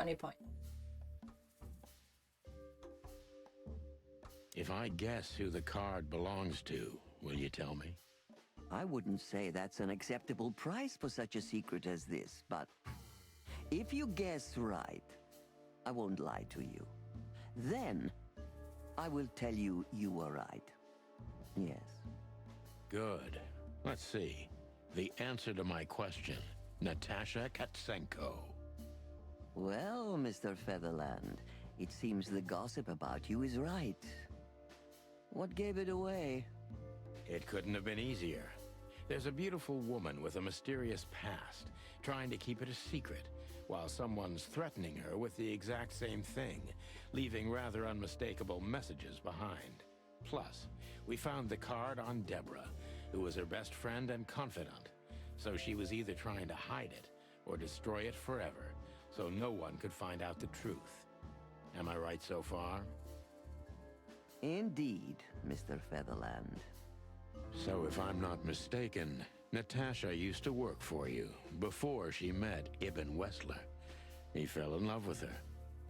brownie point. If I guess who the card belongs to, will you tell me? I wouldn't say that's an acceptable price for such a secret as this, but if you guess right, I won't lie to you. Then, I will tell you you were right. Yes. Good. Let's see. The answer to my question. Natasha Katsenko. Well, Mr. Featherland, it seems the gossip about you is right. What gave it away? It couldn't have been easier. There's a beautiful woman with a mysterious past, trying to keep it a secret, while someone's threatening her with the exact same thing, leaving rather unmistakable messages behind. Plus, we found the card on Deborah, who was her best friend and confidant, so she was either trying to hide it or destroy it forever, so no one could find out the truth. Am I right so far? Indeed, Mr. Featherland. So if I'm not mistaken, Natasha used to work for you before she met Ibn Wessler. He fell in love with her,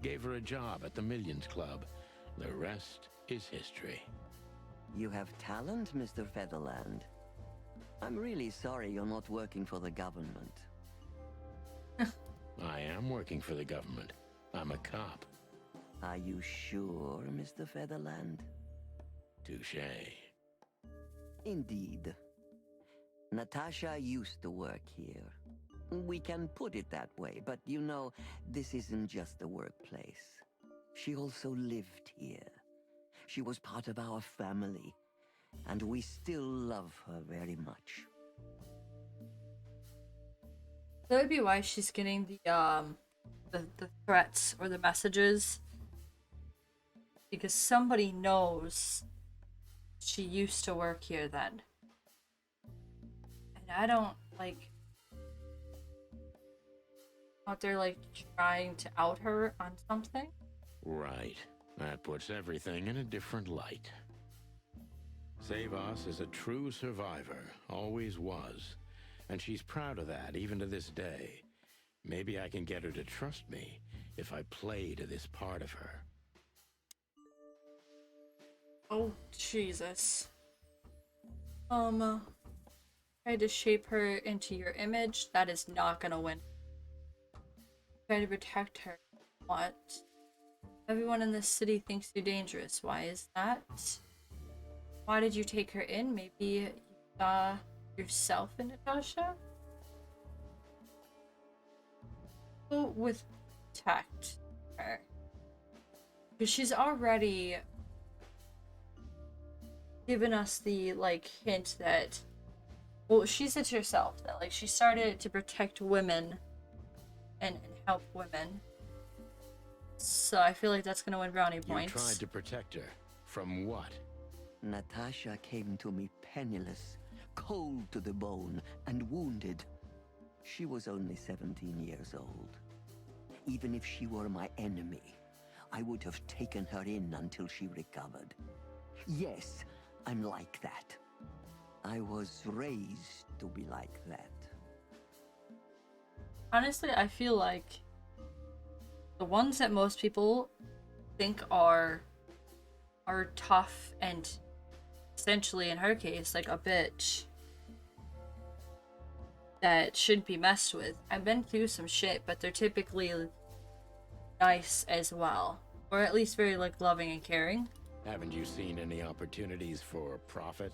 gave her a job at the Millions Club. The rest is history. You have talent, Mr. Featherland. I'm really sorry you're not working for the government. I am working for the government. I'm a cop. Are you sure, Mr. Featherland? Touché. Indeed. Natasha used to work here. We can put it that way, but you know, this isn't just a workplace. She also lived here. She was part of our family, and we still love her very much. That would be why she's getting the threats or the messages. Because somebody knows she used to work here then. And I don't, like, out there, like, trying to out her on something. Right. That puts everything in a different light. Savas is a true survivor, always was. And she's proud of that, even to this day. Maybe I can get her to trust me if I play to this part of her. Oh, Jesus. Try to shape her into your image. That is not gonna win. Try to protect her. What? Everyone in this city thinks you're dangerous. Why is that? Why did you take her in? Maybe you saw yourself in Natasha? Go with protect her. Because she's already given us the, like, hint that, well, she said to herself that, like, she started to protect women and help women. So I feel like that's gonna win brownie points. You tried to protect her. From what? Natasha came to me penniless, cold to the bone, and wounded. She was only 17 years old. Even if she were my enemy, I would have taken her in until she recovered. Yes, I'm like that. I was raised to be like that. Honestly, I feel like the ones that most people think are tough and essentially, in her case, like a bitch that shouldn't be messed with. I've been through some shit, but they're typically nice as well, or at least very, like, loving and caring. Haven't you seen any opportunities for profit?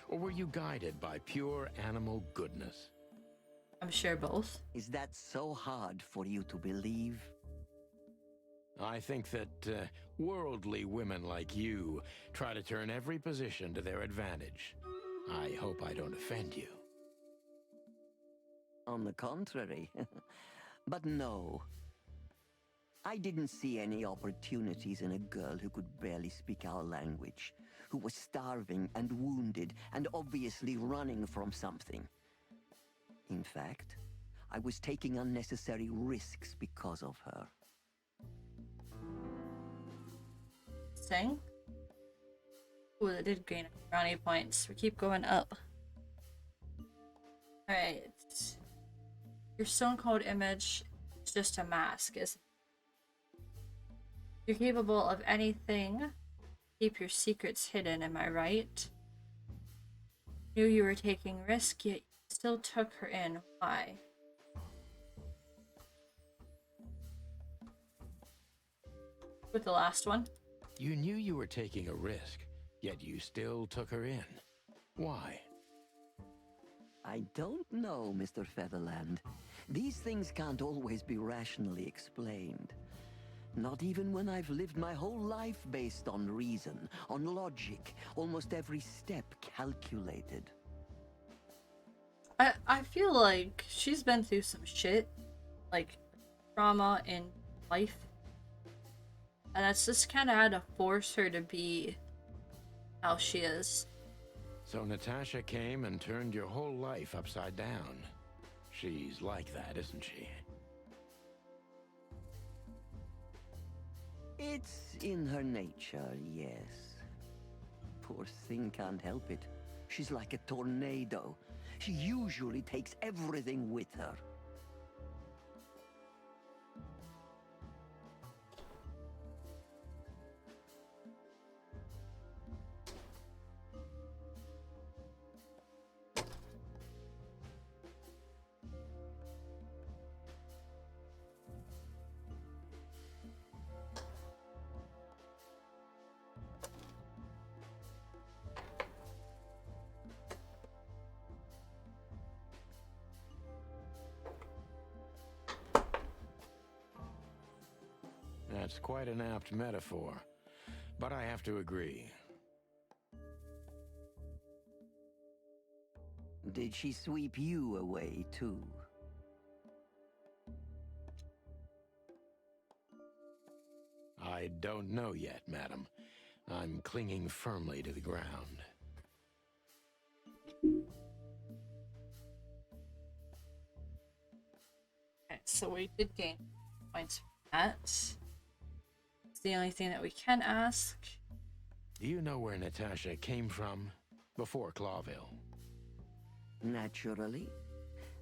Or were you guided by pure animal goodness? I'm sure both. Is that so hard for you to believe? I think that worldly women like you try to turn every position to their advantage. I hope I don't offend you. On the contrary. But no. I didn't see any opportunities in a girl who could barely speak our language, who was starving and wounded and obviously running from something. In fact, I was taking unnecessary risks because of her. Sing. Ooh, that did gain brownie points. We keep going up. Alright. Your stone cold image is just a mask, isn't it? You're capable of anything. Keep your secrets hidden, am I right? Knew you were taking risk, yet you still took her in. Why? With the last one. You knew you were taking a risk, yet you still took her in. Why? I don't know, Mr. Featherland. These things can't always be rationally explained. Not even when I've lived my whole life based on reason, on logic, almost every step calculated. I feel like she's been through some shit, like trauma in life, and that's just kind of had to force her to be how she is. So Natasha came and turned your whole life upside down. She's like that, isn't she? It's in her nature, yes. Poor thing can't help it. She's like a tornado. She usually takes everything with her. That's quite an apt metaphor, but I have to agree. Did she sweep you away, too? I don't know yet, madam. I'm clinging firmly to the ground. Okay, so we did gain points from that. It's the only thing that we can ask. Do you know where Natasha came from before Clawville? Naturally.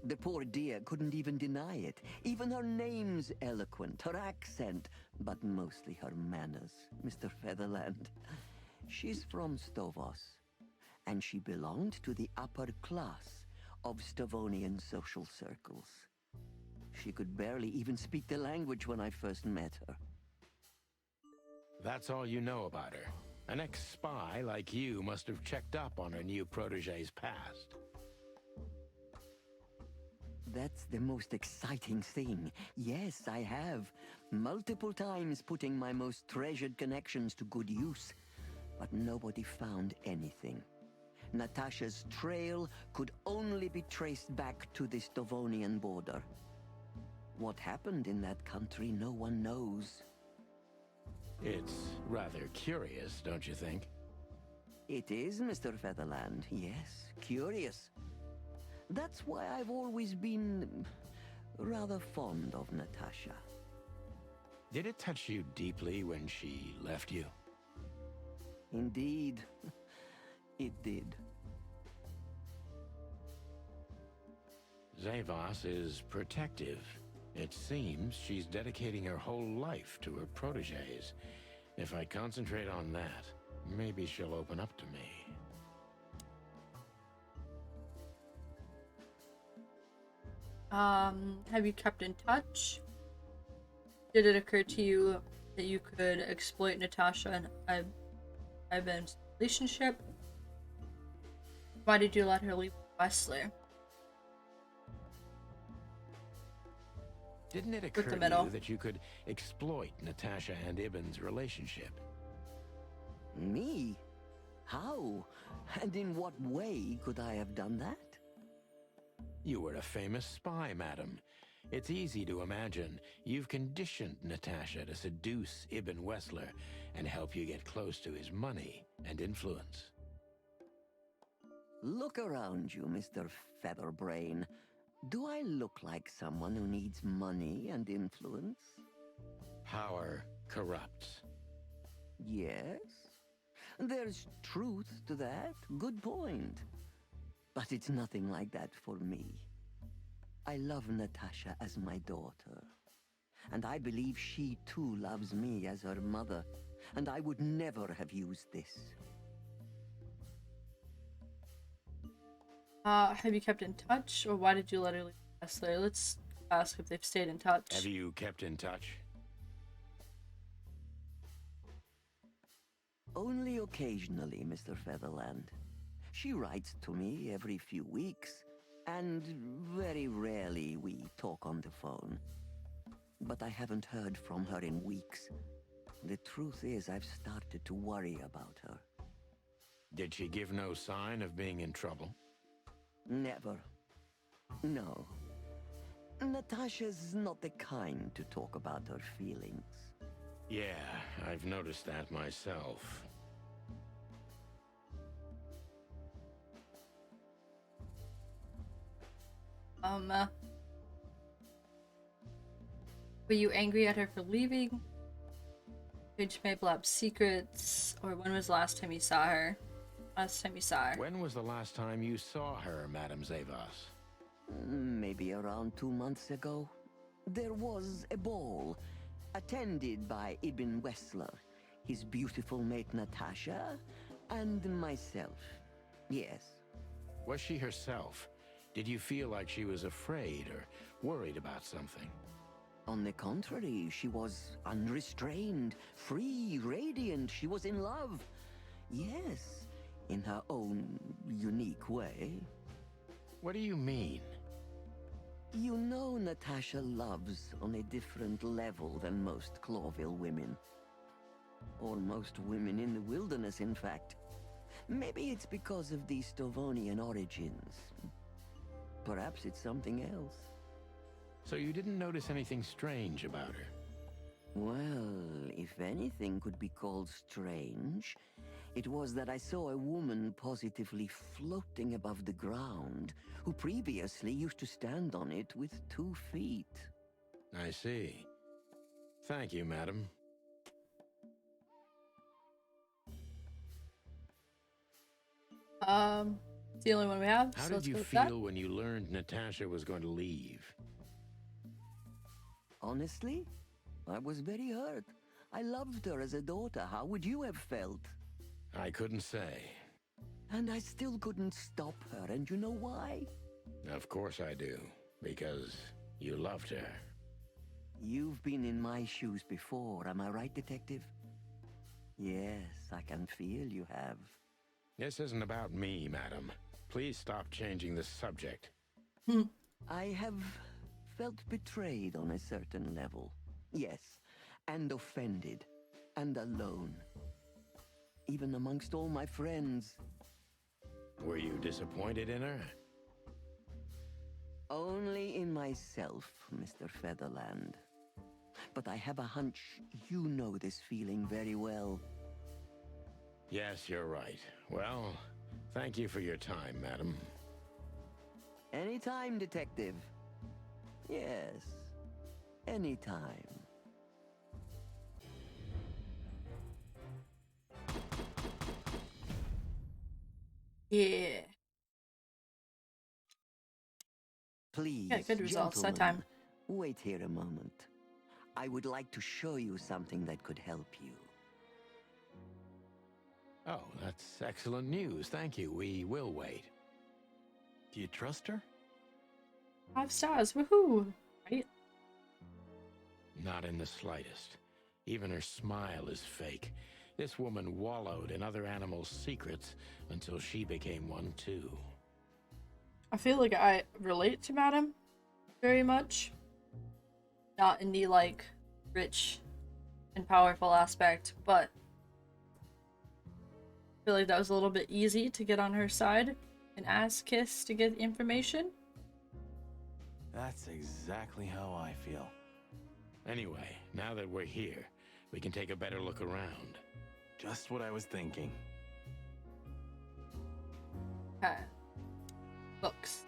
The poor dear couldn't even deny it. Even her name's eloquent, her accent, but mostly her manners, Mr. Featherland. She's from Stovos, and she belonged to the upper class of Stavonian social circles. She could barely even speak the language when I first met her. That's all you know about her. An ex-spy like you must have checked up on her new protege's past. That's the most exciting thing. Yes, I have. Multiple times putting my most treasured connections to good use. But nobody found anything. Natasha's trail could only be traced back to the Stavonian border. What happened in that country, no one knows. It's rather curious, don't you think? It is, Mr. Featherland. Yes, curious. That's why I've always been rather fond of Natasha. Did it touch you deeply when she left you? Indeed, it did. Zavos is protective. It seems she's dedicating her whole life to her proteges. If I concentrate on that, maybe she'll open up to me. Have you kept in touch? Did it occur to you that you could exploit Natasha and Ivan's relationship? Why did you let her leave Wesley? Didn't it occur the to middle. you that you could exploit Natasha and Ibn's relationship? Me? How? And in what way could I have done that? You were a famous spy, madam. It's easy to imagine you've conditioned Natasha to seduce Ibn Wessler and help you get close to his money and influence. Look around you, Mr. Featherbrain. Do I look like someone who needs money and influence? Power corrupts. Yes. There's truth to that. Good point. But it's nothing like that for me. I love Natasha as my daughter. And I believe she too loves me as her mother, and I would never have used this. Have you kept in touch, or why did you let her leave Kessler? Let's ask if they've stayed in touch. Have you kept in touch? Only occasionally, Mr. Featherland. She writes to me every few weeks, and very rarely we talk on the phone. But I haven't heard from her in weeks. The truth is, I've started to worry about her. Did she give no sign of being in trouble? Never. No. Natasha's not the kind to talk about her feelings. Yeah, I've noticed that myself. Were you angry at her for leaving? Did she make blab secrets? Or when was the last time you saw her? When was the last time you saw her, Madame Zavas? Maybe around 2 months ago. There was a ball, attended by Ibn Wessler, his beautiful mate Natasha, and myself. Yes. Was she herself? Did you feel like she was afraid or worried about something? On the contrary, she was unrestrained, free, radiant. She was in love. Yes, in her own unique way. What do you mean? You know Natasha loves on a different level than most Clawville women. Or most women in the wilderness, in fact. Maybe it's because of the Stovonian origins. Perhaps it's something else. So you didn't notice anything strange about her? Well, if anything could be called strange, it was that I saw a woman positively floating above the ground, who previously used to stand on it with 2 feet. I see. Thank you, madam. It's the only one we have. How so did let's you go with that. feel when you learned Natasha was going to leave? Honestly, I was very hurt. I loved her as a daughter. How would you have felt? I couldn't say. And I still couldn't stop her, and you know why? Of course I do. Because you loved her. You've been in my shoes before, am I right, Detective? Yes, I can feel you have. This isn't about me, madam. Please stop changing the subject. I have felt betrayed on a certain level. Yes, and offended, and alone. Even amongst all my friends. Were you disappointed in her? Only in myself, Mr. Featherland. But I have a hunch you know this feeling very well. Yes, you're right. Well, thank you for your time, madam. Anytime, Detective. Yes, anytime. Yeah. Please, Yeah, good results that gentlemen, time. wait here a moment. I would like to show you something that could help you. Oh, that's excellent news. Thank you. We will wait. Do you trust her? 5 stars, woohoo! Right? Not in the slightest. Even her smile is fake. This woman wallowed in other animals' secrets until she became one too. I feel like I relate to Madam very much. Not in the, like, rich and powerful aspect, but I feel like that was a little bit easy to get on her side and ask Kiss to get information. That's exactly how I feel. Anyway, now that we're here, we can take a better look around. Just what I was thinking. Okay. Books.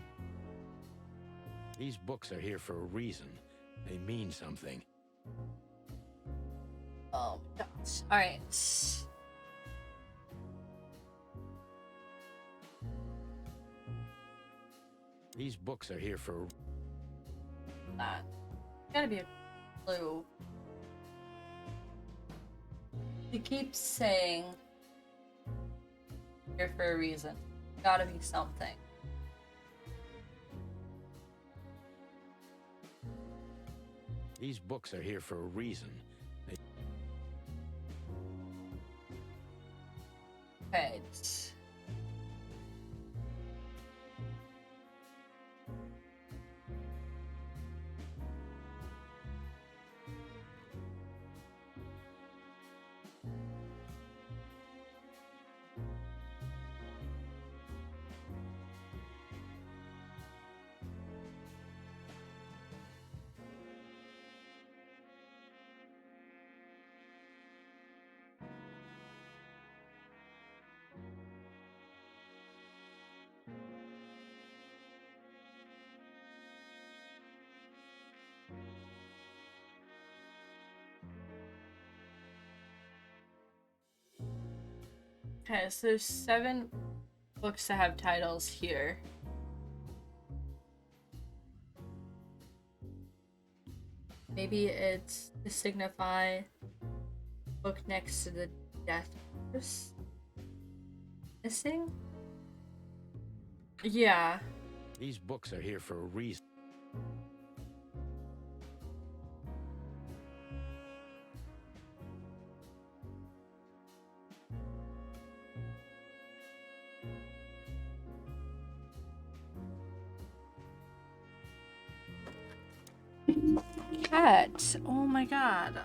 These books are here for a reason. They mean something. Oh my gosh. Alright. These books are here for... That. Gotta be a clue. He keeps saying here for a reason. Gotta be something. These books are here for a reason. Okay. Okay, so there's 7 books that have titles here. Maybe it's to signify book next to the death verse missing? Yeah. These books are here for a reason. Cat. Oh my god.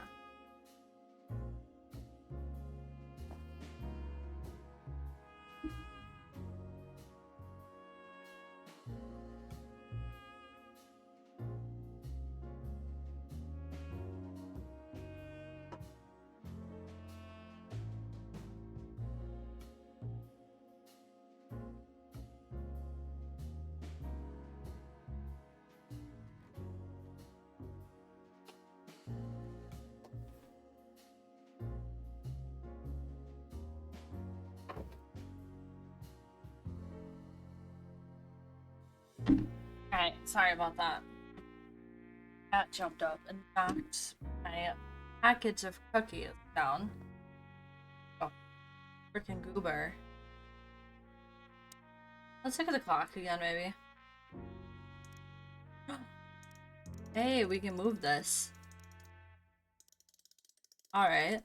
Alright, sorry about that. Cat jumped up and knocked my package of cookies down. Oh, freaking goober. Let's look at the clock again, maybe. Hey, we can move this. Alright.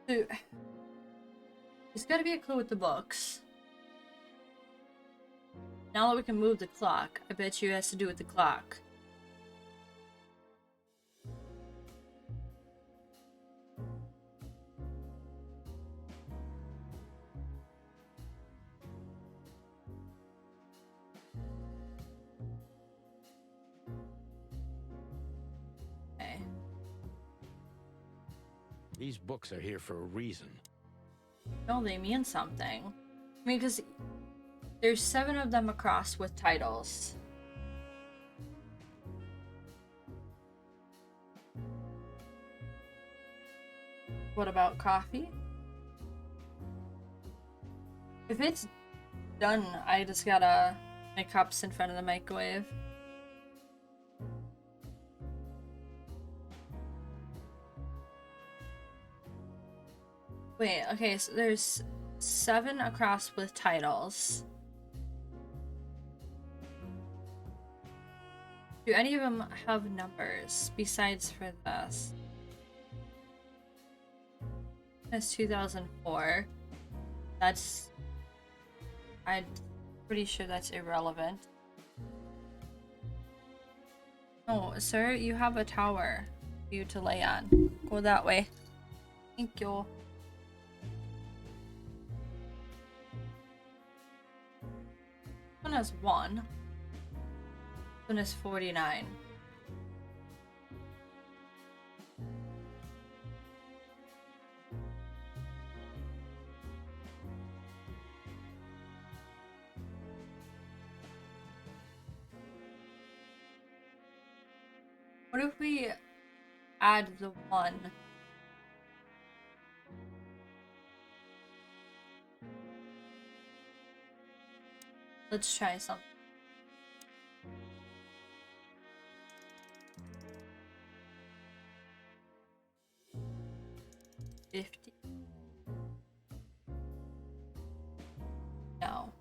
So, there's gotta be a clue with the books. Now that we can move the clock, I bet you it has to do with the clock. Okay. These books are here for a reason. No, they mean something. I mean, because there's 7 of them across with titles. What about coffee? If it's done, I just gotta make cups in front of the microwave. Wait, okay, so there's 7 across with titles. Do any of them have numbers besides for this? That's 2004. I'm pretty sure that's irrelevant. Oh, sir, you have a tower for you to lay on. Go that way. Thank you. This one has 1. This one is 49. What if we add the 1? Let's try something. 50. No.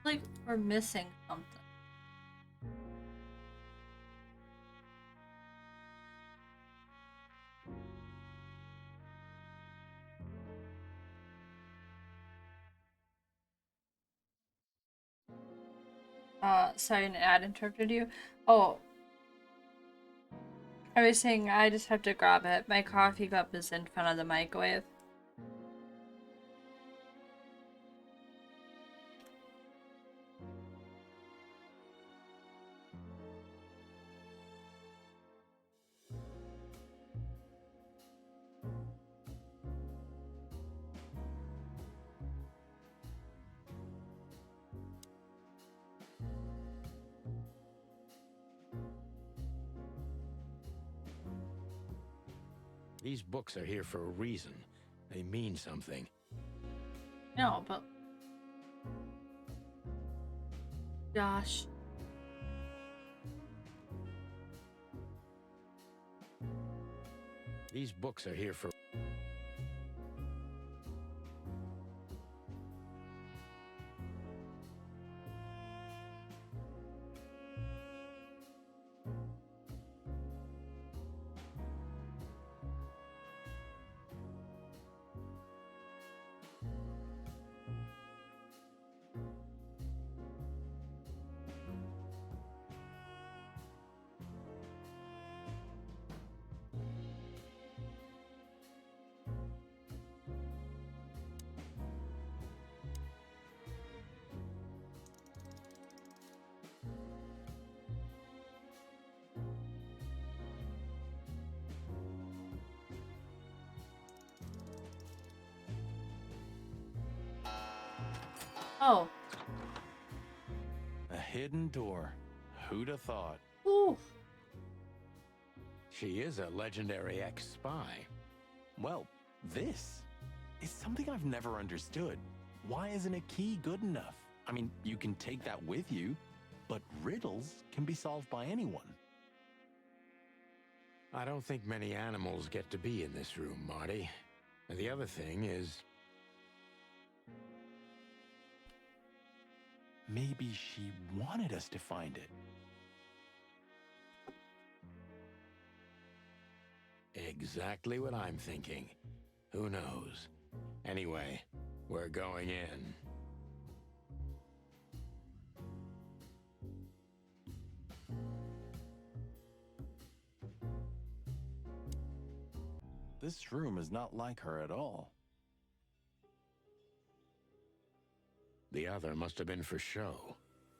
Like we're missing something. Sorry, an ad interrupted you. Oh, I was saying I just have to grab it. My coffee cup is in front of the microwave. These books are here for a reason. They mean something. No, but gosh. These books are here for... Oh. A hidden door. Who'da thought? Ooh. She is a legendary ex-spy. Well, this is something I've never understood. Why isn't a key good enough? I mean, you can take that with you, but riddles can be solved by anyone. I don't think many animals get to be in this room, Marty. And the other thing is... Maybe she wanted us to find it. Exactly what I'm thinking. Who knows? Anyway, we're going in. This room is not like her at all. The other must have been for show.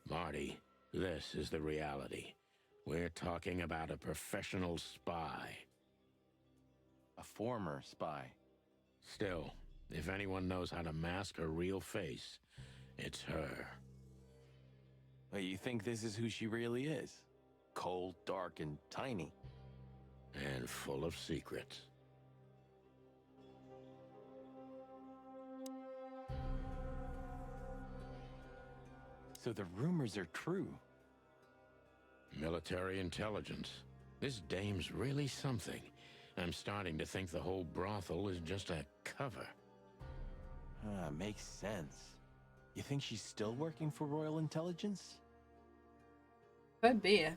Marty, this is the reality. We're talking about a professional spy. A former spy. Still, if anyone knows how to mask her real face, it's her. But you think this is who she really is? Cold, dark, and tiny. And full of secrets. So the rumors are true. Military intelligence. This dame's really something. I'm starting to think the whole brothel is just a cover. Makes sense. You think she's still working for Royal Intelligence? Could be.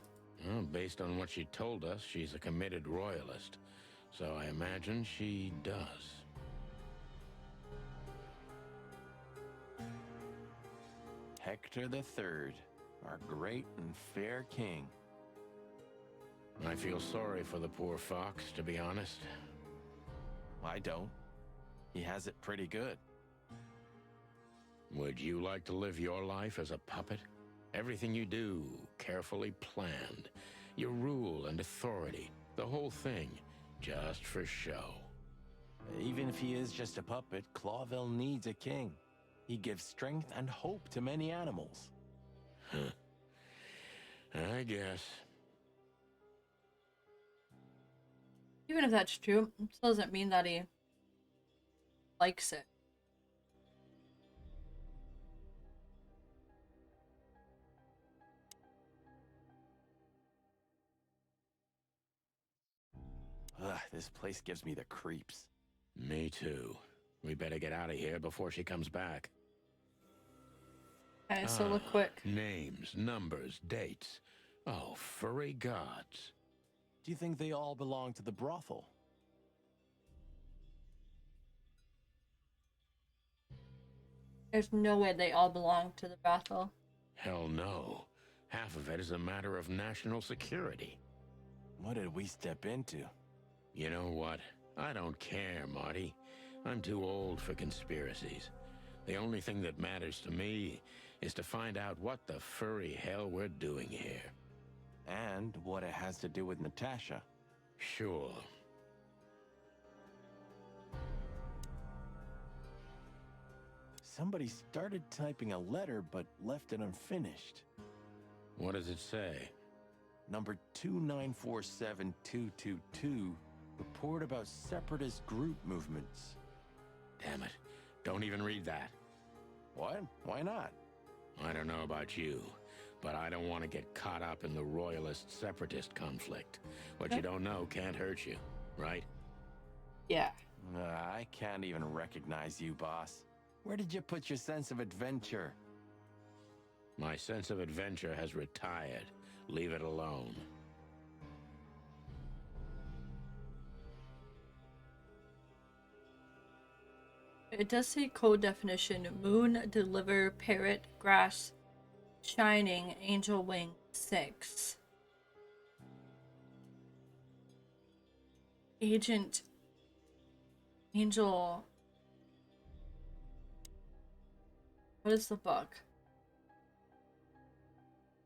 Well, based on what she told us, she's a committed royalist. So I imagine she does. Hector III, our great and fair king. I feel sorry for the poor fox, to be honest. I don't. He has it pretty good. Would you like to live your life as a puppet? Everything you do, carefully planned. Your rule and authority, the whole thing, just for show. Even if he is just a puppet, Clawville needs a king. He gives strength and hope to many animals. I guess. Even if that's true, it still doesn't mean that he likes it. Ugh, this place gives me the creeps. Me too. We better get out of here before she comes back. Okay, so look quick. Names, numbers, dates. Oh, furry gods. Do you think they all belong to the brothel? There's no way they all belong to the brothel. Hell no. Half of it is a matter of national security. What did we step into? You know what? I don't care, Marty. I'm too old for conspiracies. The only thing that matters to me is to find out what the furry hell we're doing here. And what it has to do with Natasha. Sure. Somebody started typing a letter but left it unfinished. What does it say? Number 2947222. Report about separatist group movements. Damn it. Don't even read that. What? Why not? I don't know about you, but I don't want to get caught up in the royalist-separatist conflict. What you don't know can't hurt you, right? Yeah. I can't even recognize you, boss. Where did you put your sense of adventure? My sense of adventure has retired. Leave it alone. It does say code definition: moon, deliver, parrot, grass, shining, angel wing, 6. Agent, angel. What is the book?